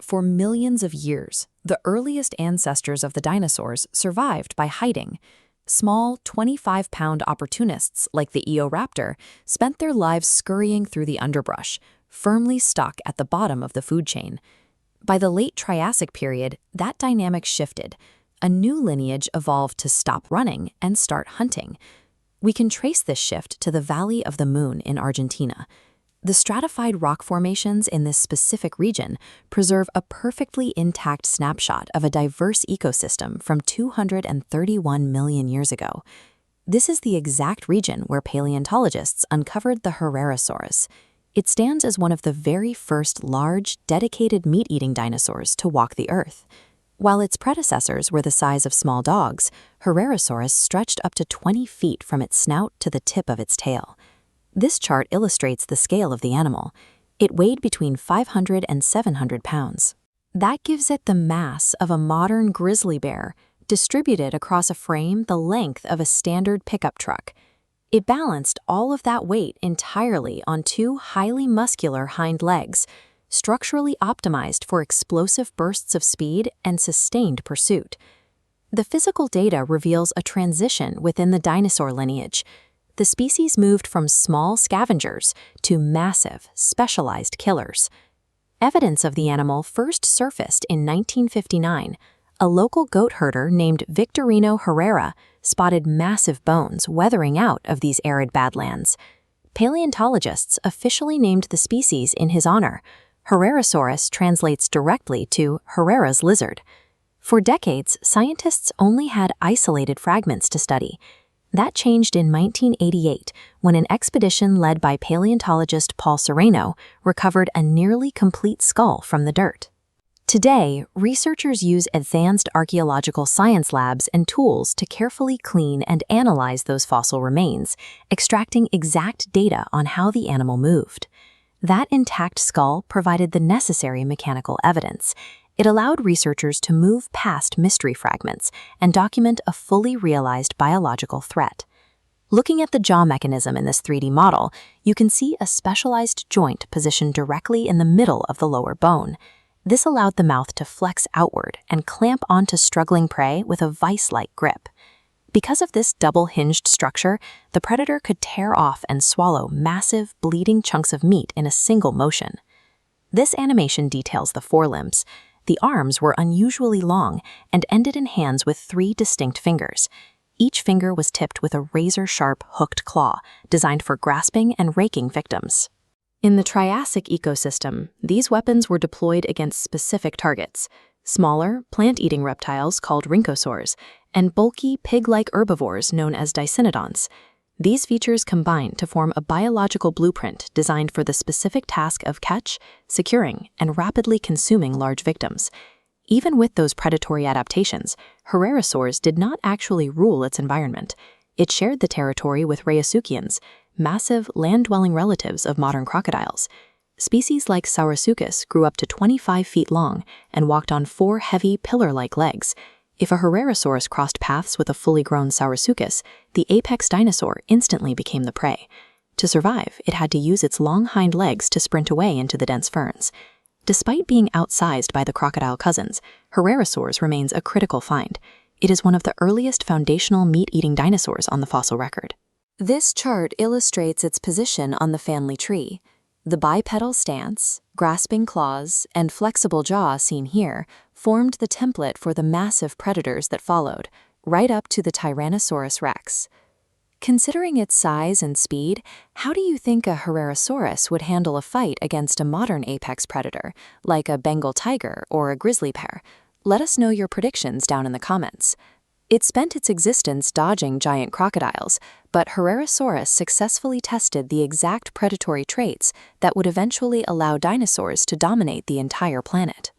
For millions of years, the earliest ancestors of the dinosaurs survived by hiding. Small, 25-pound opportunists like the Eoraptor spent their lives scurrying through the underbrush, firmly stuck at the bottom of the food chain. By the late Triassic period, that dynamic shifted. A new lineage evolved to stop running and start hunting. We can trace this shift to the Valley of the Moon in Argentina. The stratified rock formations in this specific region preserve a perfectly intact snapshot of a diverse ecosystem from 231 million years ago. This is the exact region where paleontologists uncovered the Herrerasaurus. It stands as one of the very first large, dedicated meat-eating dinosaurs to walk the Earth. While its predecessors were the size of small dogs, Herrerasaurus stretched up to 20 feet from its snout to the tip of its tail. This chart illustrates the scale of the animal. It weighed between 500 and 700 pounds. That gives it the mass of a modern grizzly bear, distributed across a frame the length of a standard pickup truck. It balanced all of that weight entirely on two highly muscular hind legs, structurally optimized for explosive bursts of speed and sustained pursuit. The physical data reveals a transition within the dinosaur lineage. The species moved from small scavengers to massive, specialized killers. Evidence of the animal first surfaced in 1959. A local goat herder named Victorino Herrera spotted massive bones weathering out of these arid badlands. Paleontologists officially named the species in his honor. Herrerasaurus translates directly to Herrera's lizard. For decades, scientists only had isolated fragments to study. That changed in 1988 when an expedition led by paleontologist Paul Sereno recovered a nearly complete skull from the dirt. Today, researchers use advanced archaeological science labs and tools to carefully clean and analyze those fossil remains, extracting exact data on how the animal moved. That intact skull provided the necessary mechanical evidence. It allowed researchers to move past mystery fragments and document a fully realized biological threat. Looking at the jaw mechanism in this 3D model, you can see a specialized joint positioned directly in the middle of the lower bone. This allowed the mouth to flex outward and clamp onto struggling prey with a vice-like grip. Because of this double-hinged structure, the predator could tear off and swallow massive, bleeding chunks of meat in a single motion. This animation details the forelimbs. The arms were unusually long and ended in hands with 3 distinct fingers. Each finger was tipped with a razor-sharp, hooked claw, designed for grasping and raking victims. In the Triassic ecosystem, these weapons were deployed against specific targets: smaller, plant-eating reptiles called rhynchosaurs, and bulky, pig-like herbivores known as dicynodonts. These features combine to form a biological blueprint designed for the specific task of catch, securing, and rapidly consuming large victims. Even with those predatory adaptations, Herrerasaurus did not actually rule its environment. It shared the territory with Rheasukians, massive, land-dwelling relatives of modern crocodiles. Species like Saurasuchus grew up to 25 feet long and walked on 4 heavy, pillar-like legs. If a Herrerasaurus crossed paths with a fully grown Saurasuchus, the apex dinosaur instantly became the prey. To survive, it had to use its long hind legs to sprint away into the dense ferns. Despite being outsized by the crocodile cousins, Herrerasaurus remains a critical find. It is one of the earliest foundational meat-eating dinosaurs on the fossil record. This chart illustrates its position on the family tree. The bipedal stance, grasping claws, and flexible jaw seen here formed the template for the massive predators that followed, right up to the Tyrannosaurus rex. Considering its size and speed, how do you think a Herrerasaurus would handle a fight against a modern apex predator, like a Bengal tiger or a grizzly bear? Let us know your predictions down in the comments. It spent its existence dodging giant crocodiles, but Herrerasaurus successfully tested the exact predatory traits that would eventually allow dinosaurs to dominate the entire planet.